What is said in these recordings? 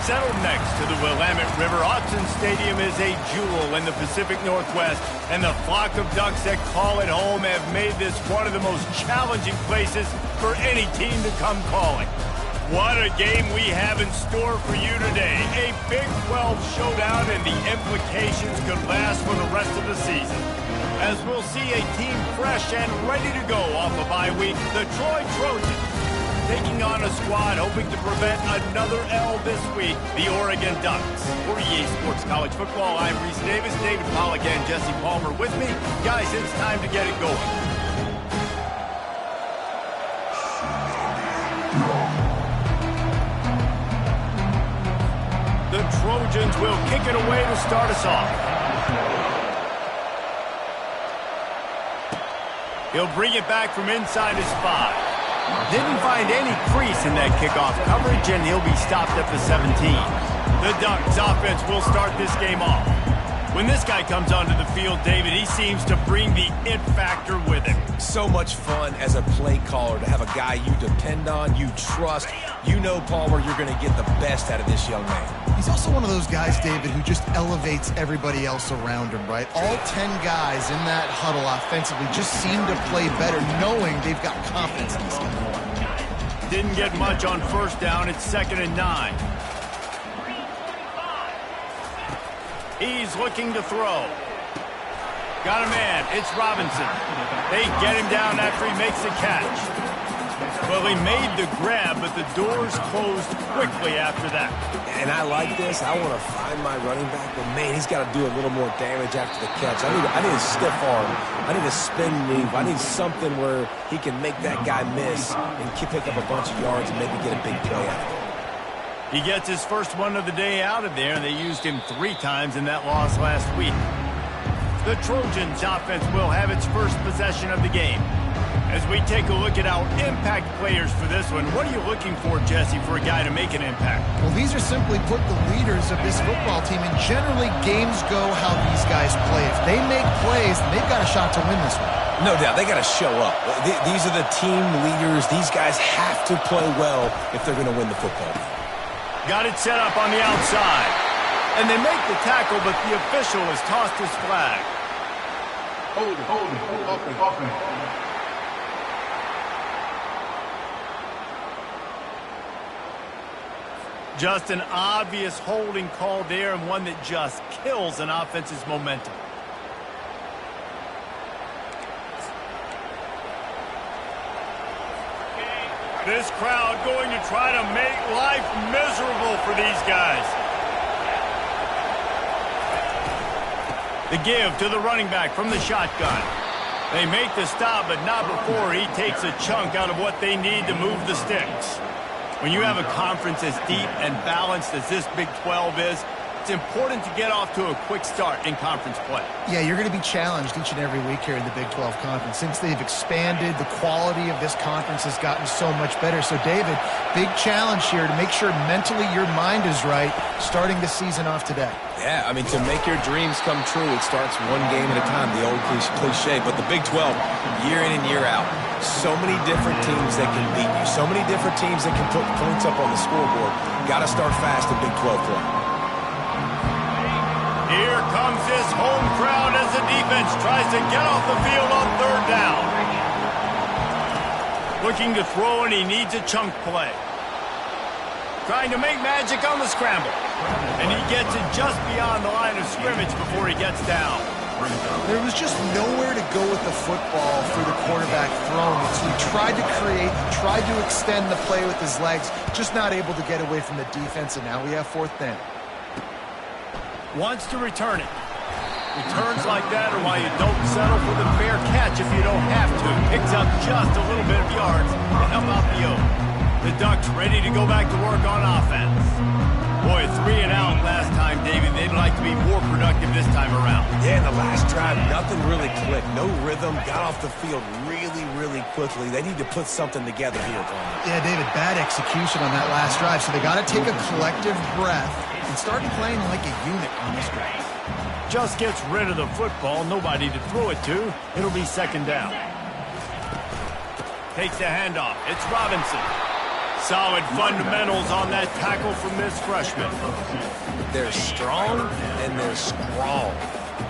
Settled next to the Willamette River, Autzen Stadium is a jewel in the Pacific Northwest, and the flock of Ducks that call it home have made this one of the most challenging places for any team to come calling. What a game we have in store for you today. A Big 12 showdown, and the implications could last for the rest of the season. As we'll see a team fresh and ready to go off a bye week, the Troy Trojans taking on a squad hoping to prevent another L this week, the Oregon Ducks. For EA Sports College Football, I'm Reese Davis, David Pollack, and Jesse Palmer with me. Guys, it's time to get it going. The Trojans will kick it away to start us off. He'll bring it back from inside his 5. Didn't find any crease in that kickoff coverage, and he'll be stopped at the 17. The Ducks offense will start this game off. When this guy comes onto the field, David, he seems to bring the it factor with him. So much fun as a play caller to have a guy you depend on, you trust. You know, Palmer, you're going to get the best out of this young man. He's also one of those guys, David, who just elevates everybody else around him, right? All 10 guys in that huddle offensively just seem to play better knowing they've got confidence in this guy. Didn't get much on first down. It's 2nd and 9. He's looking to throw. Got a man. It's Robinson. They get him down after he makes the catch. Well, he made the grab, but the doors closed quickly after that. And I like this. I want to find my running back, but man, he's got to do a little more damage after the catch. I need a stiff arm. I need a spin move. I need something where he can make that guy miss and pick up a bunch of yards and maybe get a big play out of it. He gets his first one of the day out of there, and they used him 3 times in that loss last week. The Trojans offense will have its first possession of the game. As we take a look at our impact players for this one, what are you looking for, Jesse, for a guy to make an impact? Well, these are simply put the leaders of this football team, and generally games go how these guys play. If they make plays, then they've got a shot to win this one. No doubt, they got to show up. These are the team leaders. These guys have to play well if they're going to win the football game. Got it set up on the outside. And they make the tackle, but the official has tossed his flag. Hold it, open. Just an obvious holding call there, and one that just kills an offense's momentum. This crowd going to try to make life miserable for these guys. The give to the running back from the shotgun. They make the stop, but not before he takes a chunk out of what they need to move the sticks. When you have a conference as deep and balanced as this Big 12 is, it's important to get off to a quick start in conference play. Yeah, you're going to be challenged each and every week here in the Big 12 Conference. Since they've expanded, the quality of this conference has gotten so much better. So, David, big challenge here to make sure mentally your mind is right starting the season off today. Yeah, I mean, to make your dreams come true, it starts one game at a time, the old cliche. But the Big 12, year in and year out, so many different teams that can beat you, so many different teams that can put points up on the scoreboard. Got to start fast in Big 12 play. Here comes this home crowd as the defense tries to get off the field on 3rd down. Looking to throw, and he needs a chunk play. Trying to make magic on the scramble. And he gets it just beyond the line of scrimmage before he gets down. There was just nowhere to go with the football for the quarterback throwing it. So he tried to create, tried to extend the play with his legs, just not able to get away from the defense, and now we have 4th down. Wants to return it. Returns like that are why you don't settle for the fair catch if you don't have to. Picks up just a little bit of yards to help out the O. The Ducks ready to go back to work on offense. Boy, 3 and out last time, David. They'd like to be more productive this time around. Yeah, in the last drive, nothing really clicked. No rhythm. Got off the field really quickly. They need to put something together here, Palmer. Yeah, David, bad execution on that last drive. So they got to take a collective breath and start playing like a unit on this drive. Just gets rid of the football. Nobody to throw it to. It'll be 2nd down. Takes the handoff. It's Robinson. Solid fundamentals on that tackle from this freshman. They're strong and they're strong.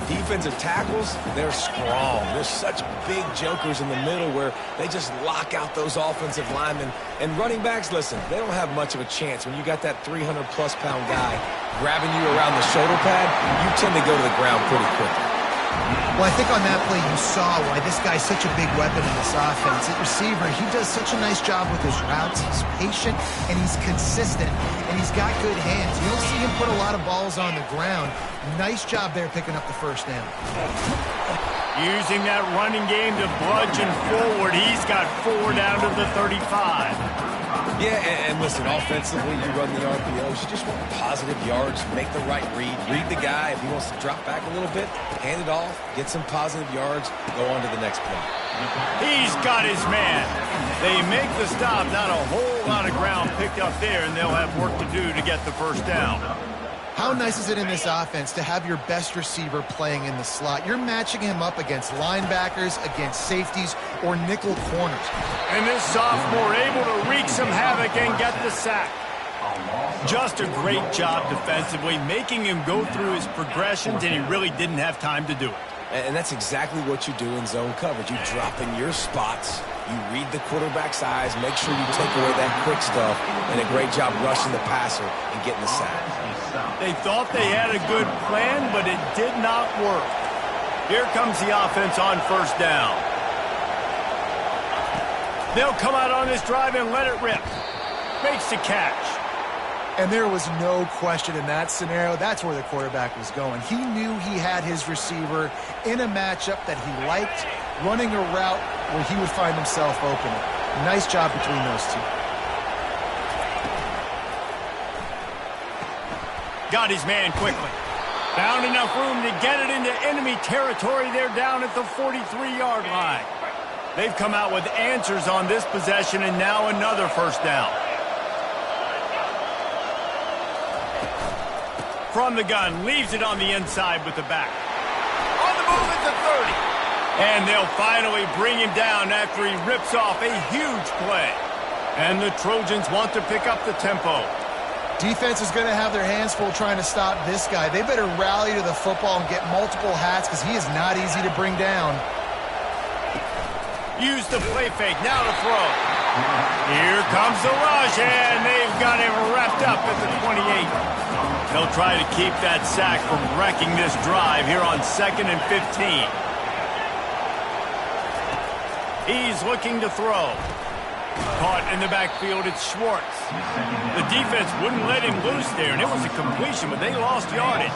Defensive tackles, they're strong. They're such big jokers in the middle where they just lock out those offensive linemen. And running backs, listen, they don't have much of a chance. When you got that 300-plus pound guy grabbing you around the shoulder pad, you tend to go to the ground pretty quickly. Well, I think on that play you saw why this guy's such a big weapon in this offense. At receiver, he does such a nice job with his routes. He's patient, and he's consistent, and he's got good hands. You don't see him put a lot of balls on the ground. Nice job there picking up the first down. Using that running game to bludgeon forward. He's got 4 down to the 35. Yeah, and listen, offensively, you run the RPOs. You just want positive yards, make the right read. Read the guy. If he wants to drop back a little bit, hand it off, get some positive yards, go on to the next play. He's got his man. They make the stop. Not a whole lot of ground picked up there, and they'll have work to do to get the first down. How nice is it in this offense to have your best receiver playing in the slot? You're matching him up against linebackers, against safeties, or nickel corners. And this sophomore able to wreak some havoc and get the sack. Just a great job defensively, making him go through his progressions, and he really didn't have time to do it. And that's exactly what you do in zone coverage. You drop in your spots, you read the quarterback's eyes, make sure you take away that quick stuff, and a great job rushing the passer and getting the sack. They thought they had a good plan, but it did not work. Here comes the offense on first down. They'll come out on this drive and let it rip. Makes the catch. And there was no question in that scenario. That's where the quarterback was going. He knew he had his receiver in a matchup that he liked, running a route where he would find himself open. Nice job between those two. Got his man quickly. Found enough room to get it into enemy territory. They're down at the 43-yard line. They've come out with answers on this possession, and now another first down. From the gun, leaves it on the inside with the back. On the move at the 30. And they'll finally bring him down after he rips off a huge play. And the Trojans want to pick up the tempo. Defense is going to have their hands full trying to stop this guy. They better rally to the football and get multiple hats because he is not easy to bring down. Use the play fake, now to throw. Here comes the rush, and they've got him wrapped up at the 28. They'll try to keep that sack from wrecking this drive here on 2nd and 15. He's looking to throw. Caught in the backfield, it's Schwartz. The defense wouldn't let him loose there, and it was a completion, but they lost yardage.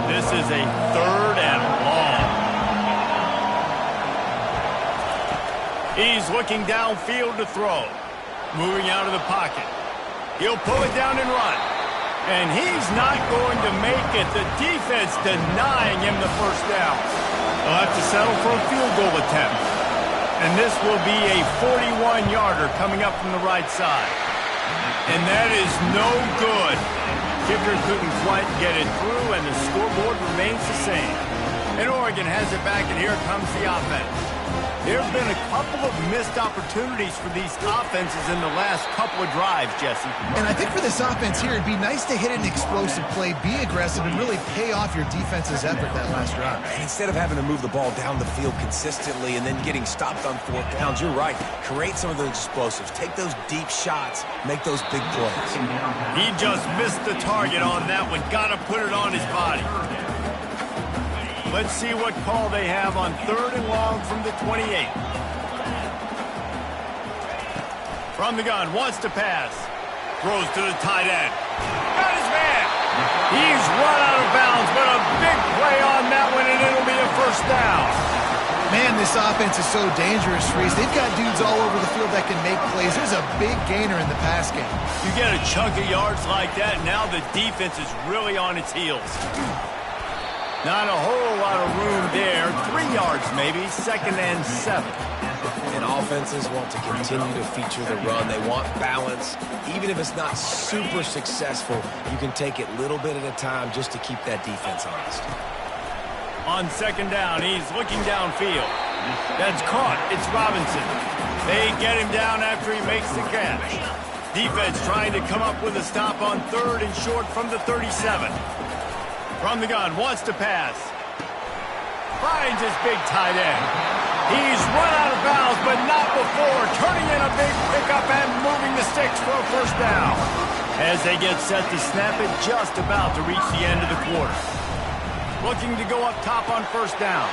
This is a 3rd and long. He's looking downfield to throw. Moving out of the pocket. He'll pull it down and run. And he's not going to make it. The defense denying him the first down. They'll have to settle for a field goal attempt. And this will be a 41-yarder coming up from the right side. And that is no good. Kicker couldn't quite get it through, and the scoreboard remains the same. And Oregon has it back, and here comes the offense. There have been a couple of missed opportunities for these offenses in the last couple of drives, Jesse. And I think for this offense here, it'd be nice to hit an explosive play, be aggressive, and really pay off your defense's effort that last drive. And instead of having to move the ball down the field consistently and then getting stopped on 4th downs, you're right. Create some of those explosives. Take those deep shots. Make those big plays. He just missed the target on that one. Got to put it on his body. Let's see what call they have on 3rd and long from the 28. From the gun, wants to pass. Throws to the tight end. Got his man. He's run out of bounds, but a big play on that one, and it'll be a first down. Man, this offense is so dangerous, Reese. They've got dudes all over the field that can make plays. There's a big gainer in the pass game. You get a chunk of yards like that, now the defense is really on its heels. Not a whole lot of room there. 3 yards maybe, 2nd and 7. And offenses want to continue to feature the run. They want balance. Even if it's not super successful, you can take it little bit at a time just to keep that defense honest. On 2nd down, he's looking downfield. That's caught. It's Robinson. They get him down after he makes the catch. Defense trying to come up with a stop on 3rd and short from the 37. From the gun, wants to pass. Finds his big tight end. He's run out of bounds, but not before turning in a big pickup and moving the sticks for a first down. As they get set to snap it, just about to reach the end of the quarter. Looking to go up top on first down.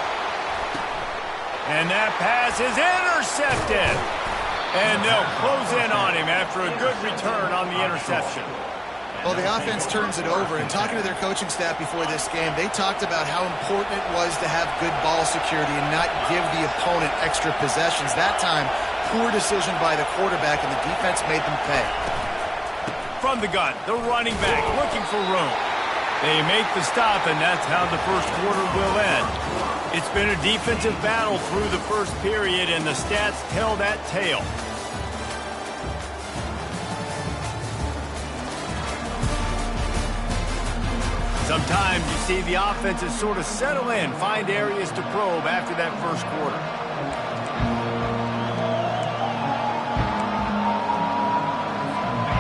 And that pass is intercepted. And they'll close in on him after a good return on the interception. Well, the offense turns it over, and talking to their coaching staff before this game, they talked about how important it was to have good ball security and not give the opponent extra possessions. That time, poor decision by the quarterback, and the defense made them pay. From the gun, the running back looking for room. They make the stop, and that's how the first quarter will end. It's been a defensive battle through the first period, and the stats tell that tale. Sometimes you see the offenses sort of settle in, find areas to probe after that first quarter.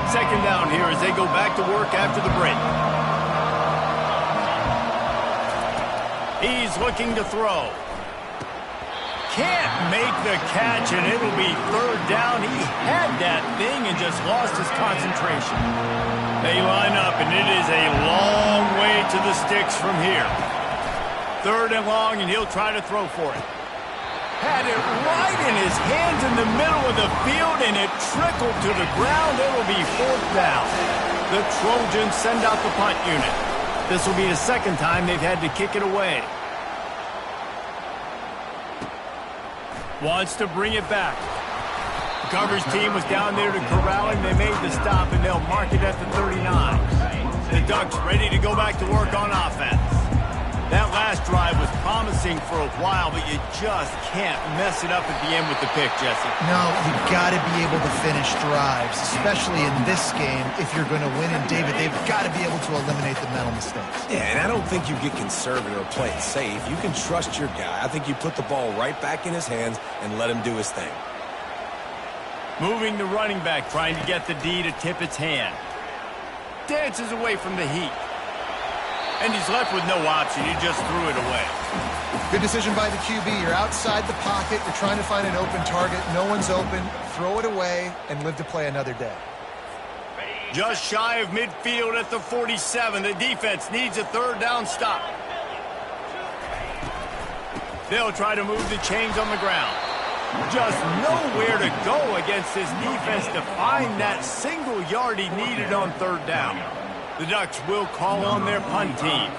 Second down here as they go back to work after the break. He's looking to throw. Can't make the catch, and it'll be 3rd down. He had that thing and just lost his concentration. They line up, and it is a long way to the sticks from here. 3rd and long, and he'll try to throw for it. Had it right in his hands in the middle of the field, and it trickled to the ground. It will be 4th down. The Trojans send out the punt unit. This will be the second time they've had to kick it away. Wants to bring it back. The coverage team was down there to corral him. They made the stop, and they'll mark it at the 39. The Ducks ready to go back to work on offense. That last drive was promising for a while, but you just can't mess it up at the end with the pick, Jesse. No, you got to be able to finish drives, especially in this game. If you're going to win, and David, they've got to be able to eliminate the mental mistakes. Yeah, and I don't think you get conservative or play it safe. You can trust your guy. I think you put the ball right back in his hands and let him do his thing. Moving the running back, trying to get the D to tip its hand. Dances away from the heat. And he's left with no option. He just threw it away. Good decision by the QB. You're outside the pocket. You're trying to find an open target. No one's open. Throw it away and live to play another day. Just shy of midfield at the 47. The defense needs a 3rd down stop. They'll try to move the chains on the ground. Just nowhere to go against this defense to find that single yard he needed on 3rd down. The Ducks will call on their punt team.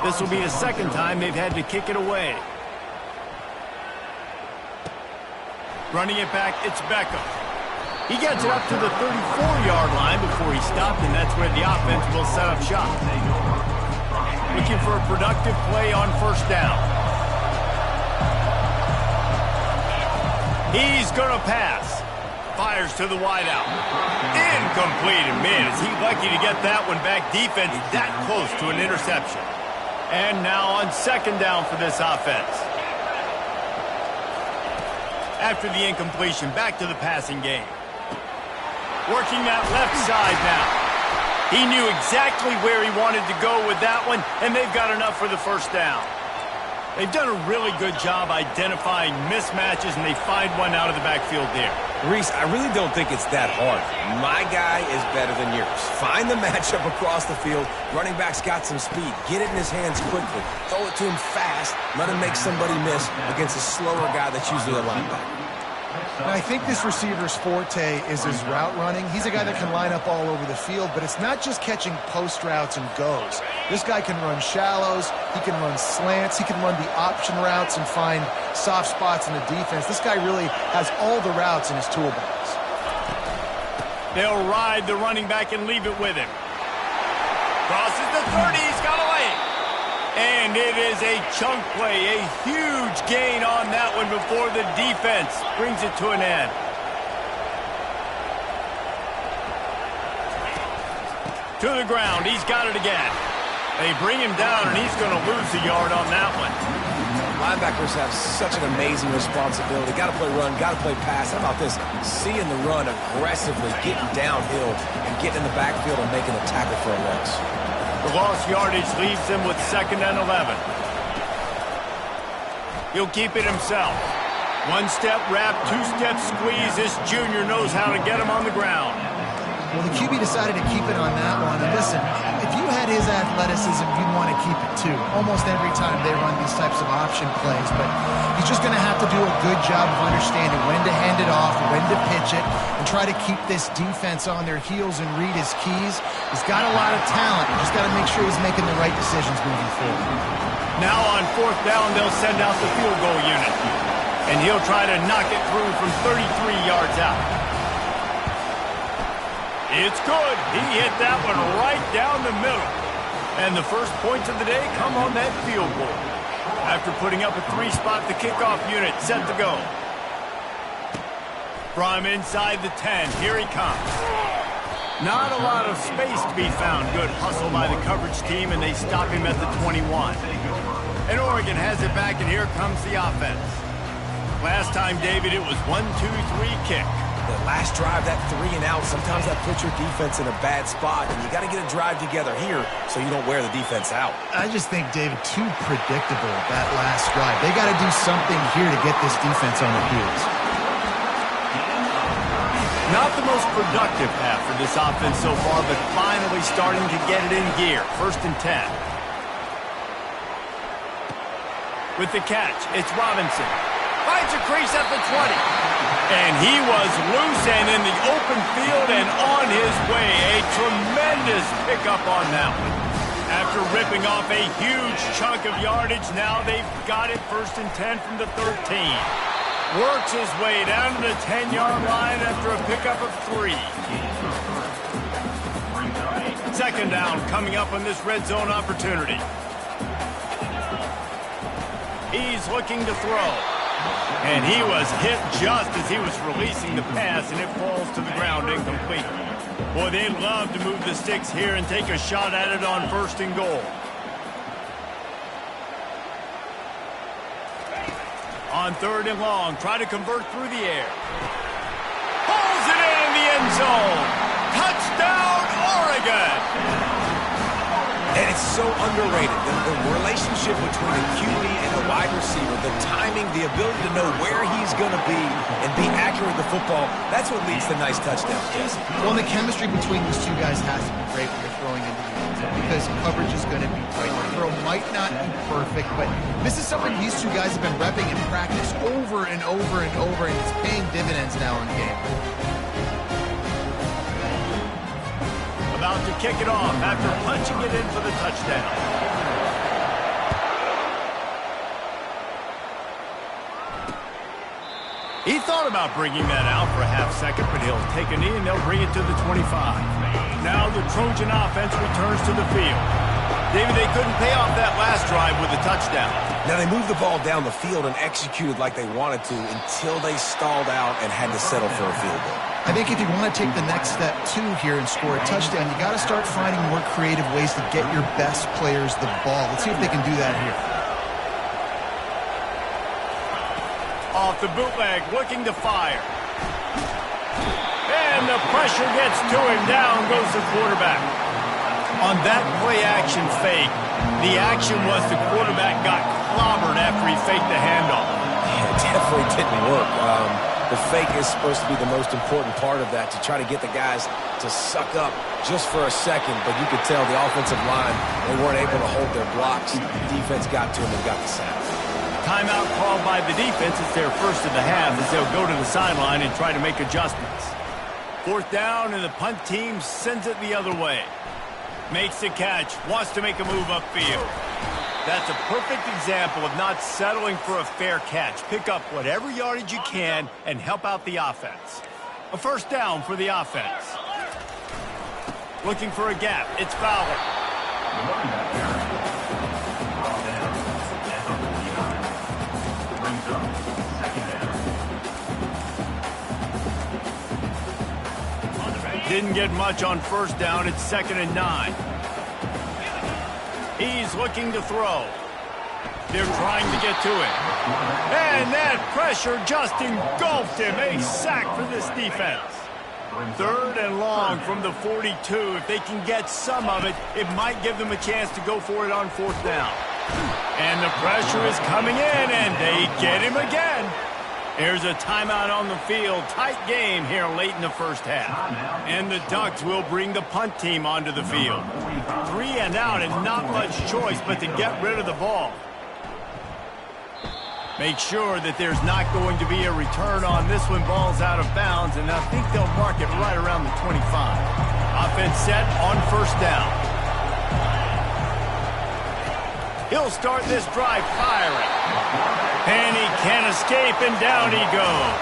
This will be the second time they've had to kick it away. Running it back, it's Beckham. He gets it up to the 34-yard line before he stopped, and that's where the offense will set up shop. Looking for a productive play on 1st down. He's going to pass. Fires to the wideout. Incomplete. And man, is he lucky to get that one back. Defense that close to an interception. And now on 2nd down for this offense. After the incompletion, back to the passing game. Working that left side now. He knew exactly where he wanted to go with that one, and they've got enough for the 1st down. They've done a really good job identifying mismatches, and they find one out of the backfield there. Reese, I really don't think it's that hard. My guy is better than yours. Find the matchup across the field. Running back's got some speed. Get it in his hands quickly. Throw it to him fast. Let him make somebody miss against a slower guy that's usually a linebacker. And I think this receiver's forte is his route running. He's a guy that can line up all over the field, but it's not just catching post routes and goes. This guy can run shallows, he can run slants, he can run the option routes and find soft spots in the defense. This guy really has all the routes in his toolbox. They'll ride the running back and leave it with him. Crosses the 30, he's got away. And it is a chunk play, a huge gain on that one before the defense brings it to an end. To the ground, he's got it again. They bring him down, and he's going to lose a yard on that one. Linebackers have such an amazing responsibility. Got to play run, got to play pass. How about this? Seeing the run aggressively, getting downhill, and getting in the backfield and making a tackle for a loss. The lost yardage leaves him with 2nd and 11. He'll keep it himself. 1-step wrap, 2-step squeeze. This junior knows how to get him on the ground. Well, the QB decided to keep it on that one. And listen, if you had his athleticism, you'd want to keep it too. Almost every time they run these types of option plays. But he's just going to have to do a good job of understanding when to hand it off, when to pitch it, and try to keep this defense on their heels and read his keys. He's got a lot of talent. You just got to make sure he's making the right decisions moving forward. Now on 4th down, they'll send out the field goal unit. And he'll try to knock it through from 33 yards out. It's good. He hit that one right down the middle. And the first points of the day come on that field goal. After putting up a 3-spot, the kickoff unit set to go. From inside the 10, here he comes. Not a lot of space to be found. Good hustle by the coverage team, and they stop him at the 21. And Oregon has it back, and here comes the offense. Last time, David, it was 1-2-3 kick. The last drive, that 3 and out, sometimes that puts your defense in a bad spot, and you got to get a drive together here so you don't wear the defense out. I just think, David, too predictable, that last drive. They got to do something here to get this defense on their heels. Not the most productive half for this offense so far, but finally starting to get it in gear. 1st and 10. With the catch, it's Robinson. Finds a crease at the 20. And he was loose and in the open field and on his way. A tremendous pickup on that one. After ripping off a huge chunk of yardage, now they've got it 1st and 10 from the 13. Works his way down to the 10-yard line after a pickup of 3. 2nd down coming up on this red zone opportunity. He's looking to throw. And he was hit just as he was releasing the pass, and it falls to the ground incomplete. Boy, they'd love to move the sticks here and take a shot at it on 1st and goal. On 3rd and long, try to convert through the air. Pulls it in the end zone. Touchdown, Oregon! And it's so underrated. The relationship between the QB and the wide receiver, the timing, the ability to know where he's going to be and be accurate with the football, that's what leads to nice touchdowns, Jesse. Well, the chemistry between these two guys has to be great when you're throwing into the end zone because coverage is going to be tight. The throw might not be perfect, but this is something these two guys have been repping in practice over and over and over, and it's paying dividends now in game. About to kick it off after punching it in for the touchdown. He thought about bringing that out for a half second, but he'll take a knee and they'll bring it to the 25. Now the Trojan offense returns to the field. David, they couldn't pay off that last drive with a touchdown. Now they moved the ball down the field and executed like they wanted to until they stalled out and had to settle for a field goal. I think if you want to take the next step, too, here and score a touchdown, you got to start finding more creative ways to get your best players the ball. Let's see if they can do that here. Off the bootleg, looking to fire. And the pressure gets to him. Down goes the quarterback. On that play-action fake, the action was the quarterback got clobbered after he faked the handoff. Yeah, it definitely didn't work. The fake is supposed to be the most important part of that, to try to get the guys to suck up just for a second, but you could tell the offensive line, they weren't able to hold their blocks. The defense got to them and got the sack. Timeout called by the defense. It's their first of the half as they'll go to the sideline and try to make adjustments. 4th down, and the punt team sends it the other way. Makes the catch, wants to make a move upfield. That's a perfect example of not settling for a fair catch. Pick up whatever yardage you can and help out the offense. A 1st down for the offense. Looking for a gap. It's Fowler. Didn't get much on 1st down. It's 2nd and 9. He's looking to throw. They're trying to get to it. And that pressure just engulfed him. A sack for this defense. 3rd and long from the 42. If they can get some of it, it might give them a chance to go for it on 4th down. And the pressure is coming in, and they get him again. There's a timeout on the field. Tight game here late in the first half. And the Ducks will bring the punt team onto the field. 3 and out, and not much choice but to get rid of the ball. Make sure that there's not going to be a return on this one. Ball's out of bounds, and I think they'll mark it right around the 25. Offense set on 1st down. He'll start this drive firing. And he can't escape, and down he goes.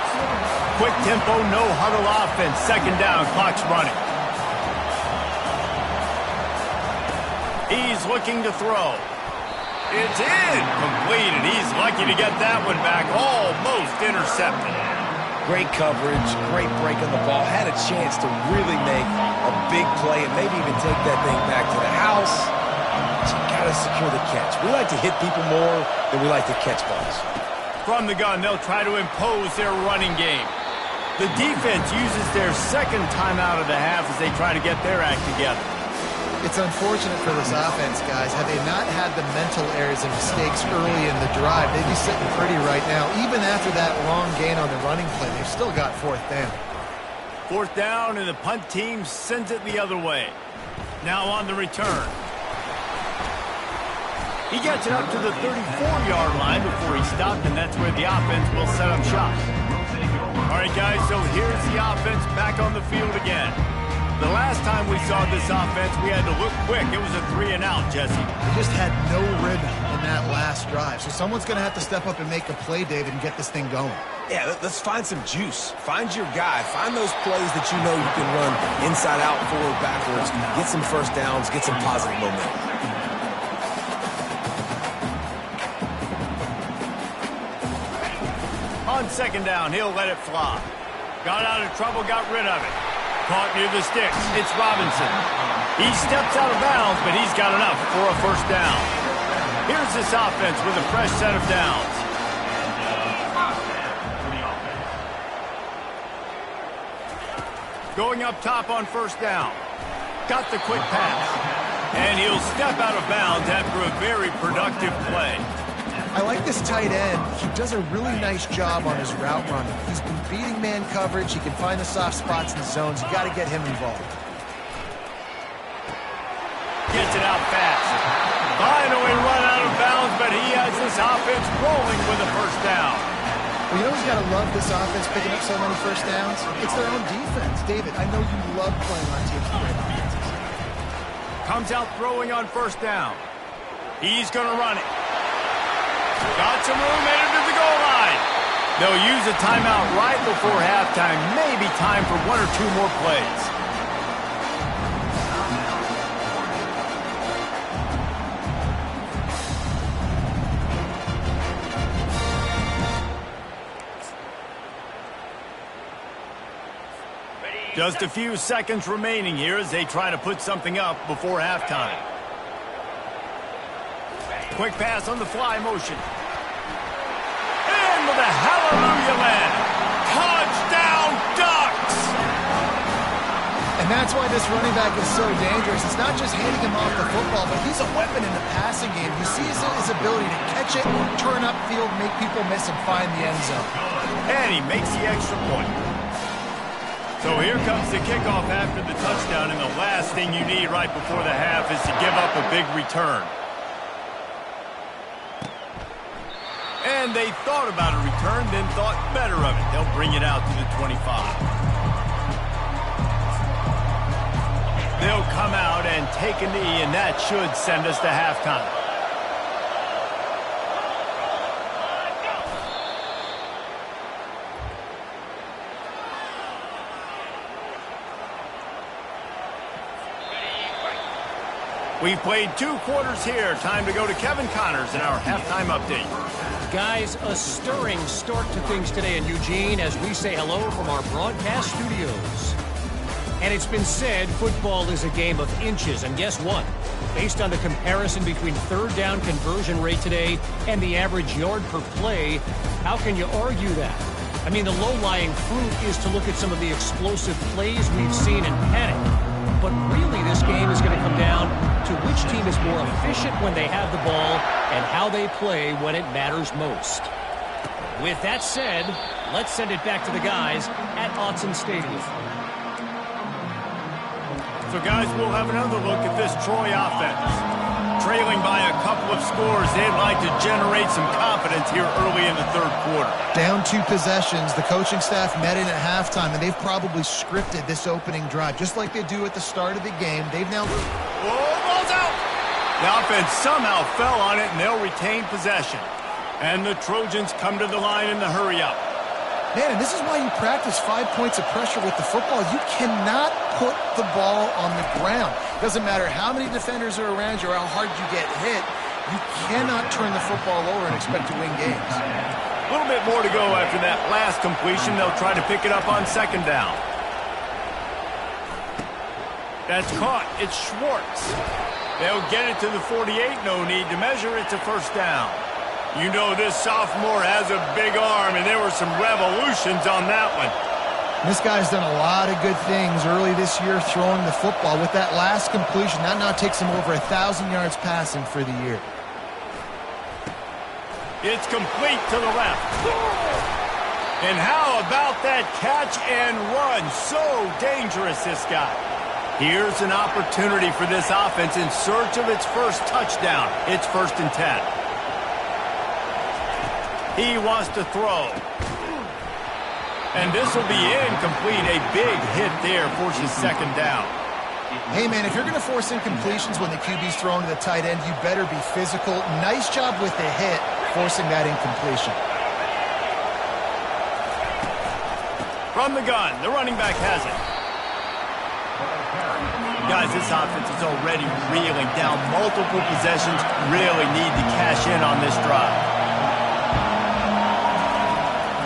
Quick tempo, no huddle offense. 2nd down, clock's running. He's looking to throw. It's in. Completed. He's lucky to get that one back. Almost intercepted. Great coverage, great break on the ball. Had a chance to really make a big play and maybe even take that thing back to the house. But you got to secure the catch. We like to hit people more than we like to catch balls. From the gun, they'll try to impose their running game. The defense uses their 2nd timeout of the half as they try to get their act together. It's unfortunate for this offense, guys. Had they not had the mental errors and mistakes early in the drive, they'd be sitting pretty right now. Even after that long gain on the running play, they've still got 4th down. 4th down, and the punt team sends it the other way. Now on the return. He gets it up to the 34-yard line before he stopped, and that's where the offense will set up shop. All right, guys, so here's the offense back on the field again. The last time we saw this offense, we had to look quick. It was a 3 and out, Jesse. They just had no rhythm in that last drive. So someone's going to have to step up and make a play, David, and get this thing going. Yeah, let's find some juice. Find your guy. Find those plays that you know you can run inside out, forward, backwards. Get some 1st downs. Get some positive momentum. On 2nd down, he'll let it fly. Got out of trouble, got rid of it. Caught near the sticks. It's Robinson. He steps out of bounds, but he's got enough for a 1st down. Here's this offense with a fresh set of downs. Going up top on 1st down. Got the quick pass. And he'll step out of bounds after a very productive play. I like this tight end. He does a really nice job on his route running. He's been beating man coverage. He can find the soft spots in the zones. You got to get him involved. Gets it out fast. Finally run out of bounds, but he has this offense rolling with a 1st down. Well, you know who's got to love this offense picking up so many 1st downs? It's their own defense. David, I know you love playing on teams with great offenses. Comes out throwing on 1st down. He's going to run it. Got some room, headed to the goal line. They'll use a timeout right before halftime. Maybe time for 1 or 2 more plays. Just a few seconds remaining here as they try to put something up before halftime. Quick pass on the fly motion. And with a hallelujah land. Touchdown, Ducks! And that's why this running back is so dangerous. It's not just handing him off the football, but he's a weapon in the passing game. You see his ability to catch it, turn upfield, make people miss, and find the end zone. And he makes the extra point. So here comes the kickoff after the touchdown, and the last thing you need right before the half is to give up a big return. And they thought about a return, then thought better of it. They'll bring it out to the 25. They'll come out and take a knee, and that should send us to halftime. We've played 2 quarters here. Time to go to Kevin Connors in our halftime update. Guys, a stirring start to things today in Eugene as we say hello from our broadcast studios. And it's been said football is a game of inches. And guess what? Based on the comparison between third down conversion rate today and the average yard per play, how can you argue that? I mean, the low-lying fruit is to look at some of the explosive plays we've seen and panic. But really, this game is going to come down to which team is more efficient when they have the ball and how they play when it matters most. With that said, let's send it back to the guys at Autzen Stadium. So, guys, we'll have another look at this Troy offense. Trailing by a couple of scores, they'd like to generate some confidence here early in the third quarter. Down 2 possessions. The coaching staff met in at halftime, and they've probably scripted this opening drive. Just like they do at the start of the game, they've now... Whoa, ball's out! The offense somehow fell on it, and they'll retain possession. And the Trojans come to the line in the hurry-up. Man, and this is why you practice 5 points of pressure with the football. You cannot put the ball on the ground. Doesn't matter how many defenders are around you or how hard you get hit. You cannot turn the football over and expect to win games. A little bit more to go after that last completion. They'll try to pick it up on second down. That's caught. It's Schwartz. They'll get it to the 48. No need to measure. It's a first down. You know this sophomore has a big arm, and there were some revolutions on that one. This guy's done a lot of good things early this year throwing the football. With that last completion, that now takes him over 1,000 yards passing for the year. It's complete to the left. And how about that catch and run? So dangerous, this guy. Here's an opportunity for this offense in search of its first touchdown. It's 1st and 10. He wants to throw. And this will be incomplete. A big hit there forces second down. Hey, man, if you're going to force incompletions when the QB's throwing to the tight end, you better be physical. Nice job with the hit, forcing that incompletion. From the gun, the running back has it. Guys, this offense is already reeling down. Multiple possessions, really need to cash in on this drive.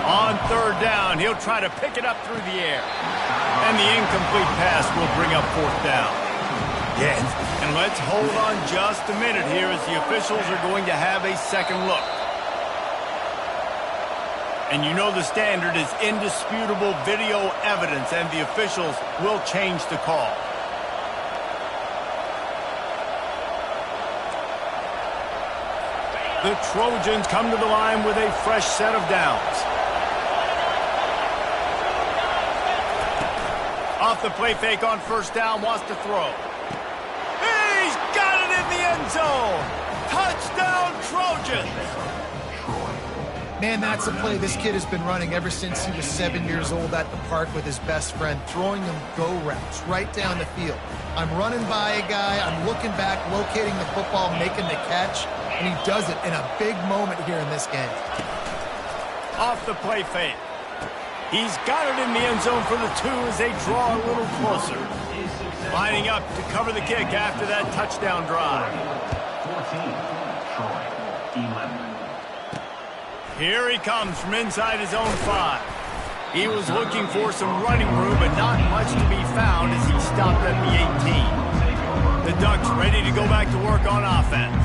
On third down, he'll try to pick it up through the air. And the incomplete pass will bring up 4th down. Yes. And let's hold on just a minute here as the officials are going to have a second look. And you know the standard is indisputable video evidence, and the officials will change the call. The Trojans come to the line with a fresh set of downs. Off the play fake on first down, wants to throw. He's got it in the end zone. Touchdown, Trojans. Man, that's a play this kid has been running ever since he was 7 years old at the park with his best friend, throwing them go routes right down the field. I'm running by a guy, I'm looking back, locating the football, making the catch, and he does it in a big moment here in this game. Off the play fake. He's got it in the end zone for the 2 as they draw a little closer. Lining up to cover the kick after that touchdown drive. 14, Troy, 11. Here he comes from inside his own 5. He was looking for some running room, but not much to be found as he stopped at the 18. The Ducks ready to go back to work on offense.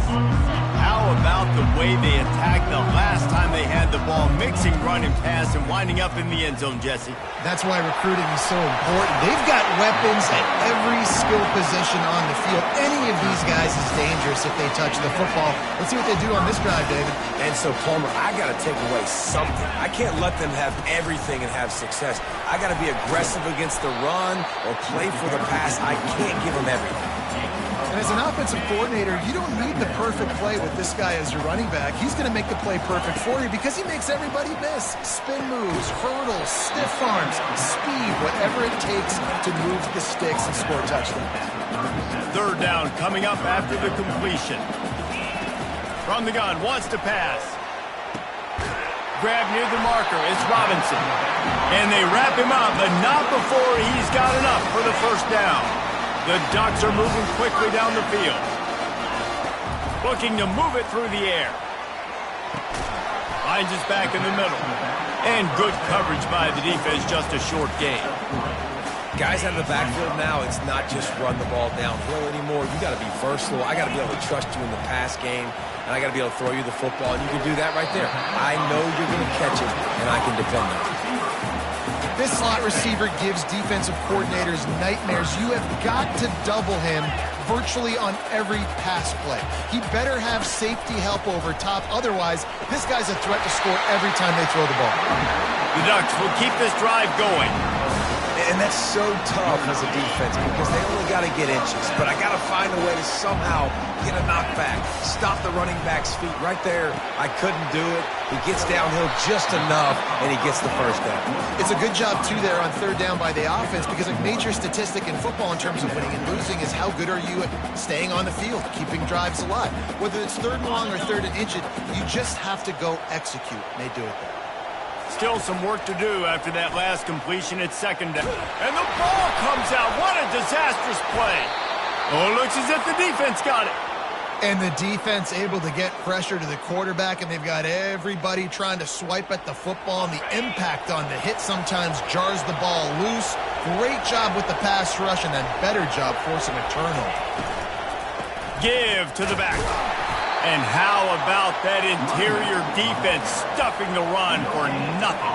How about the way they attacked the last time they had the ball, mixing run and pass and winding up in the end zone, Jesse? That's why recruiting is so important. They've got weapons at every skill position on the field. Any of these guys is dangerous if they touch the football. Let's see what they do on this drive, David. And so, Palmer, I got to take away something. I can't let them have everything and have success. I got to be aggressive against the run or play for the pass. I can't give them everything. And as an offensive coordinator, you don't need the perfect play with this guy as your running back. He's going to make the play perfect for you because he makes everybody miss. Spin moves, hurdles, stiff arms, speed, whatever it takes to move the sticks and score touchdowns. Third down coming up after the completion. From the gun, wants to pass. Grab near the marker, it's Robinson. And they wrap him up, but not before he's got enough for the first down. The Ducks are moving quickly down the field. Looking to move it through the air. Finds us back in the middle. And good coverage by the defense, just a short gain. Guys out of the backfield now, it's not just run the ball downhill anymore. You got to be versatile. I got to be able to trust you in the pass game, and I got to be able to throw you the football, and you can do that right there. I know you're going to catch it, and I can depend on it. This slot receiver gives defensive coordinators nightmares. You have got to double him virtually on every pass play. He better have safety help over top. Otherwise, this guy's a threat to score every time they throw the ball. The Ducks will keep this drive going. And that's so tough as a defense because they only got to get inches. But I got to find a way to somehow get a knockback, stop the running back's feet right there. I couldn't do it. He gets downhill just enough, and he gets the first down. It's a good job, too, there on third down by the offense because a major statistic in football in terms of winning and losing is how good are you at staying on the field, keeping drives alive. Whether it's third and long or third and inch, you just have to go execute. And they do it there. Still some work to do after that last completion at second down. And the ball comes out. What a disastrous play. Oh, it looks as if the defense got it. And the defense able to get pressure to the quarterback, and they've got everybody trying to swipe at the football, and the impact on the hit sometimes jars the ball loose. Great job with the pass rush, and then better job forcing a turnover. Give to the back. And how about that interior defense stuffing the run for nothing?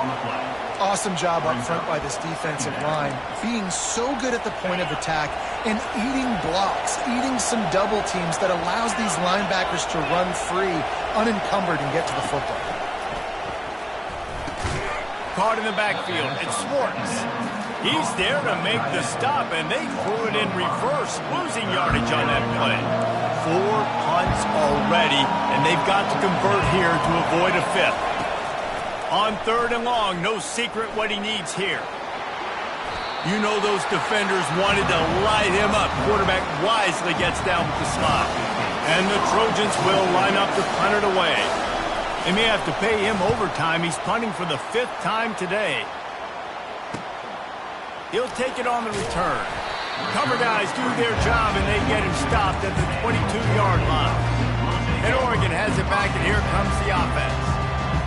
Awesome job up front by this defensive line, being so good at the point of attack and eating blocks, eating some double teams that allows these linebackers to run free, unencumbered, and get to the football. Caught in the backfield, it's Schwartz. He's there to make the stop, and they threw it in reverse, losing yardage on that play. 4 punts already, and they've got to convert here to avoid a 5th. On third and long, no secret what he needs here. You know those defenders wanted to light him up. Quarterback wisely gets down with the slot. And the Trojans will line up to punt it away. They may have to pay him overtime. He's punting for the 5th time today. He'll take it on the return. Cover guys do their job, and they get him stopped at the 22-yard line. And Oregon has it back, and here comes the offense.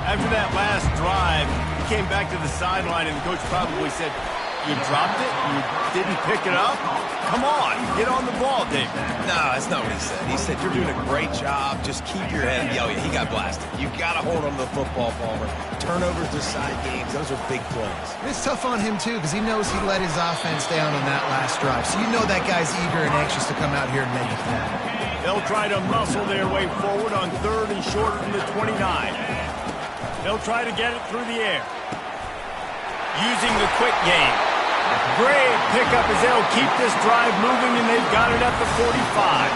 After that last drive, he came back to the sideline, and the coach probably said, "You dropped it? You didn't pick it up? Come on, get on the ball, David." No, that's not what he said. He said, "You're doing a great job. Just keep your head." Oh, yeah, he got blasted. You got to hold on to the football, Palmer. Turnovers decide games. Those are big plays. It's tough on him, too, because he knows he let his offense down on that last drive. So you know that guy's eager and anxious to come out here and make it happen. They'll try to muscle their way forward on third and short from the 29. They'll try to get it through the air. Using the quick game. Great pickup as they'll keep this drive moving, and they've got it at the 45.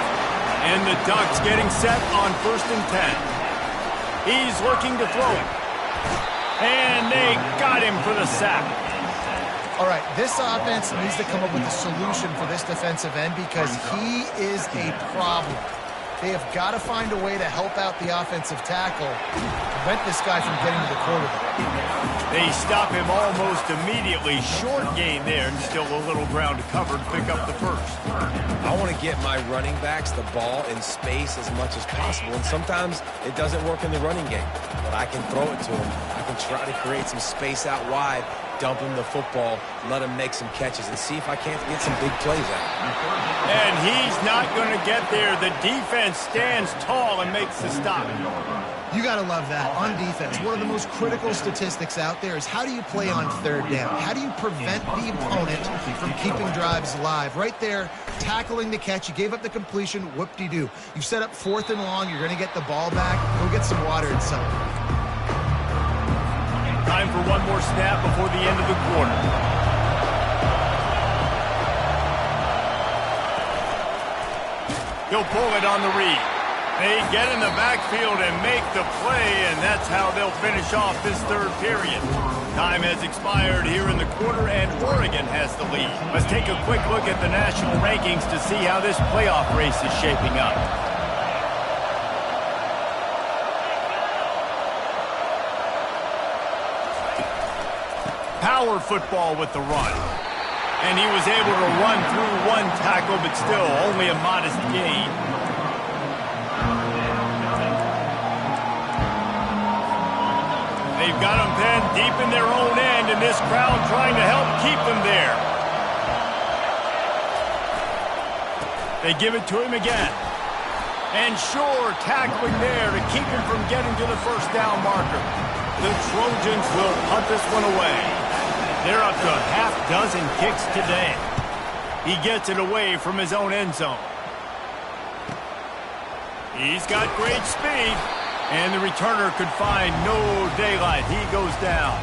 And the Ducks getting set on 1st and 10. He's looking to throw it. And they got him for the sack. All right, this offense needs to come up with a solution for this defensive end because he is a problem. They have got to find a way to help out the offensive tackle, prevent this guy from getting to the quarterback. They stop him almost immediately. Short gain there, and still a little ground to cover to pick up the first. I want to get my running backs the ball in space as much as possible, and sometimes it doesn't work in the running game, but I can throw it to him. I can try to create some space out wide, dump him the football, let him make some catches, and see if I can't get some big plays out. And he's not going to get there. The defense stands tall and makes the stop. You got to love that. On defense, one of the most critical statistics out there is how do you play on third down? How do you prevent the opponent from keeping drives alive? Right there, tackling the catch. You gave up the completion. Whoop-de-doo. You've set up 4th and long. You're going to get the ball back. Go get some water and something. Time for one more snap before the end of the quarter. He'll pull it on the read. They get in the backfield and make the play, and that's how they'll finish off this third period. Time has expired here in the quarter, and Oregon has the lead. Let's take a quick look at the national rankings to see how this playoff race is shaping up. Power football with the run. And he was able to run through one tackle, but still only a modest gain. They've got them pinned deep in their own end, and this crowd trying to help keep them there. They give it to him again. And sure, tackling there to keep him from getting to the first down marker. The Trojans will punt this one away. They're up to a half-dozen kicks today. He gets it away from his own end zone. He's got great speed. And the returner could find no daylight. He goes down.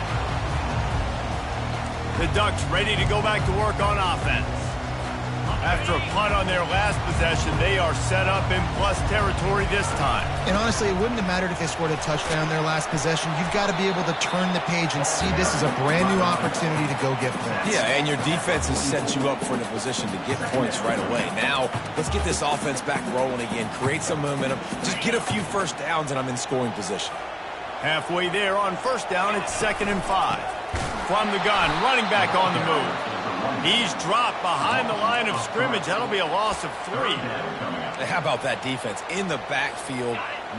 The Ducks ready to go back to work on offense. After a punt on their last possession, they are set up in plus territory this time. And honestly, it wouldn't have mattered if they scored a touchdown their last possession. You've got to be able to turn the page and see this as a brand new opportunity to go get points. Yeah, and your defense has set you up for the position to get points right away. Now, let's get this offense back rolling again. Create some momentum. Just get a few first downs, and I'm in scoring position. Halfway there on first down, it's 2nd and 5. From the gun, running back on the move. He's dropped behind the line of scrimmage. That'll be a loss of 3. How about that defense? In the backfield,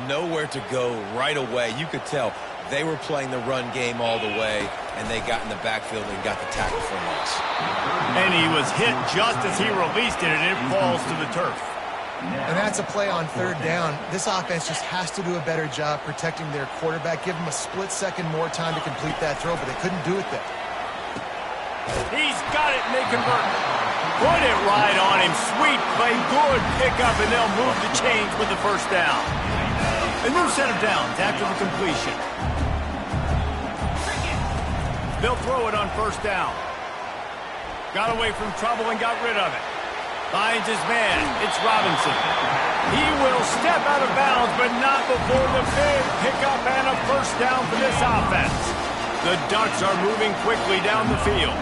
nowhere to go right away. You could tell they were playing the run game all the way, and they got in the backfield and got the tackle for a loss. And he was hit just as he released it, and it falls to the turf. And that's a play on 3rd down. This offense just has to do a better job protecting their quarterback. Give him a split second more time to complete that throw, but they couldn't do it there. He's got it, and they convert. Put it right on him. Sweet play, good pickup, and they'll move the chains with the first down. A new set of downs after the completion. They'll throw it on first down. Got away from trouble and got rid of it. Finds his man. It's Robinson. He will step out of bounds, but not before the big pickup and a first down for this offense. The Ducks are moving quickly down the field.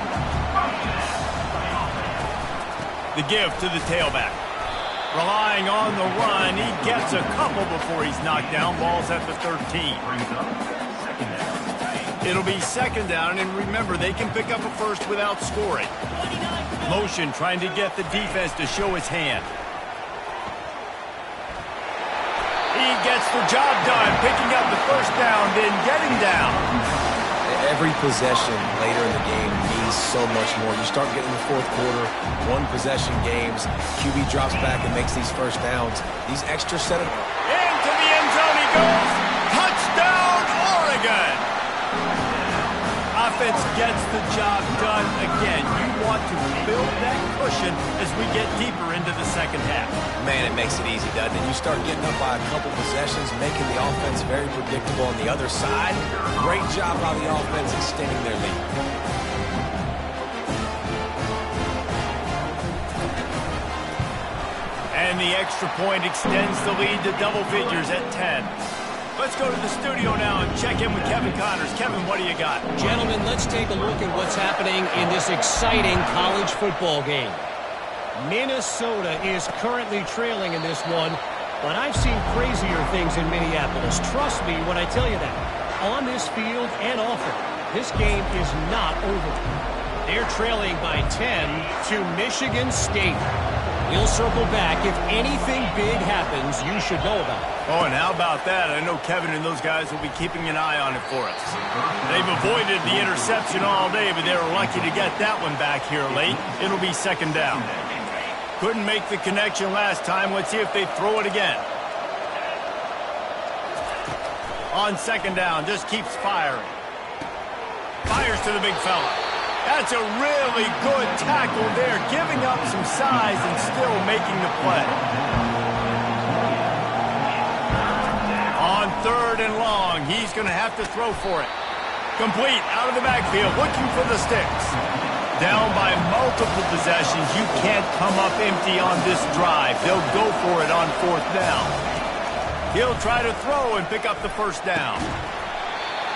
The give to the tailback. Relying on the run, he gets a couple before he's knocked down. Ball's at the 13. It'll be 2nd down, and remember, they can pick up a first without scoring. Motion trying to get the defense to show his hand. He gets the job done, picking up the first down, then getting down. Every possession later in the game means so much more. You start getting the 4th quarter, 1-possession games, QB drops back and makes these first downs. These extra set of... Into the end zone he goes. Touchdown, Oregon. Offense gets the job done again. You want to build that cushion as we get deeper into the second half. Man, it makes it easy, doesn't it? You start getting up by a couple possessions, making the offense very predictable on the other side. Great job by the offense extending their lead. And the extra point extends the lead to double figures at 10. Let's go to the studio now and check in with Kevin Connors. Kevin, what do you got? Gentlemen, let's take a look at what's happening in this exciting college football game. Minnesota is currently trailing in this one, but I've seen crazier things in Minneapolis. Trust me when I tell you that. On this field and off it, this game is not over. They're trailing by 10 to Michigan State. We'll circle back. If anything big happens, you should know about it. Oh, and how about that? I know Kevin and those guys will be keeping an eye on it for us. They've avoided the interception all day, but they were lucky to get that one back here late. It'll be 2nd down. Couldn't make the connection last time. Let's see if they throw it again. On 2nd down, just keeps firing. Fires to the big fella. That's a really good tackle there, giving up some size and still making the play. On 3rd and long, he's going to have to throw for it. Complete, out of the backfield, looking for the sticks. Down by multiple possessions, you can't come up empty on this drive. They'll go for it on 4th down. He'll try to throw and pick up the first down.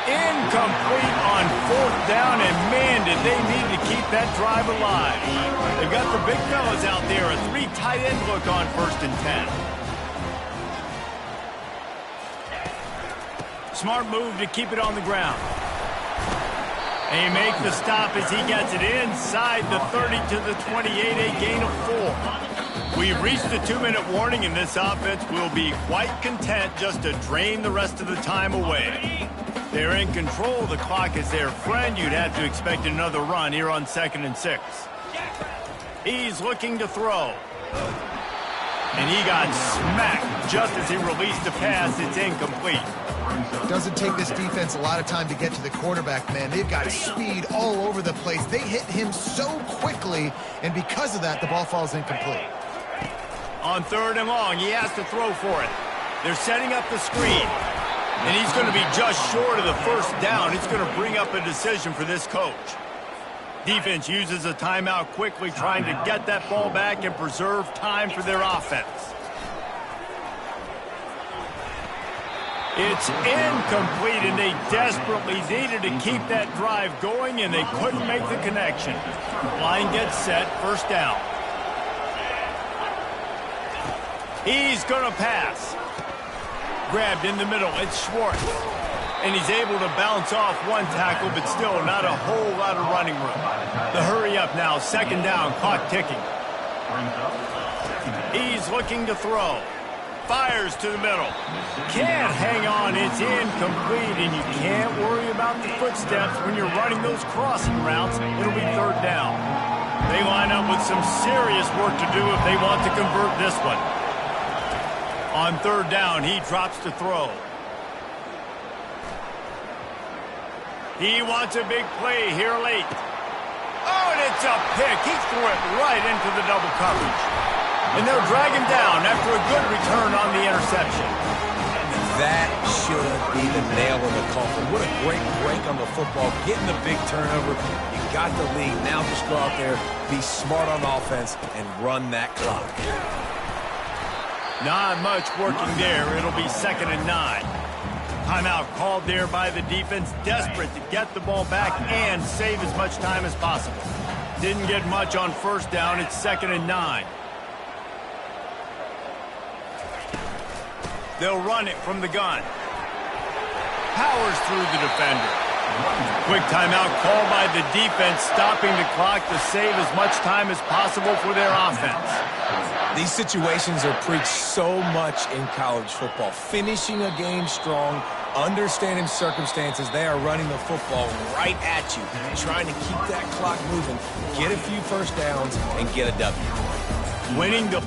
Incomplete on 4th down, and man, did they need to keep that drive alive. They've got the big fellas out there, a 3 tight end look on 1st and 10. Smart move to keep it on the ground. They make the stop as he gets it inside the 30 to the 28, a gain of 4. We've reached the 2-minute warning, and this offense will be quite content just to drain the rest of the time away. They're in control. The clock is their friend. You'd have to expect another run here on 2nd and 6. He's looking to throw. And he got smacked just as he released the pass. It's incomplete. Doesn't take this defense a lot of time to get to the quarterback, man. They've got speed all over the place. They hit him so quickly, and because of that, the ball falls incomplete. On 3rd and long, he has to throw for it. They're setting up the screen. And he's going to be just short of the first down. It's going to bring up a decision for this coach. Defense uses a timeout quickly, trying to get that ball back and preserve time for their offense. It's incomplete, and they desperately needed to keep that drive going, and they couldn't make the connection. Line gets set, first down. He's going to pass. Grabbed in the middle, it's Schwartz. And he's able to bounce off one tackle, but still not a whole lot of running room. The hurry up now, 2nd down, clock ticking. He's looking to throw. Fires to the middle. Can't hang on, it's incomplete, and you can't worry about the footsteps when you're running those crossing routes. It'll be 3rd down. They line up with some serious work to do if they want to convert this one. On 3rd down, he drops to throw. He wants a big play here late. Oh, and it's a pick. He threw it right into the double coverage. And they'll drag him down after a good return on the interception. That should be the nail in the coffin. What a great break on the football. Getting the big turnover. You got the lead. Now just go out there, be smart on offense, and run that clock. Not much working there. It'll be 2nd and 9. Timeout called there by the defense, desperate to get the ball back and save as much time as possible. Didn't get much on 1st down. It's 2nd and 9. They'll run it from the gun. Powers through the defender. Quick timeout called by the defense, stopping the clock to save as much time as possible for their offense. These situations are preached so much in college football. Finishing a game strong, understanding circumstances. They are running the football right at you, trying to keep that clock moving, get a few first downs, and get a W. Winning the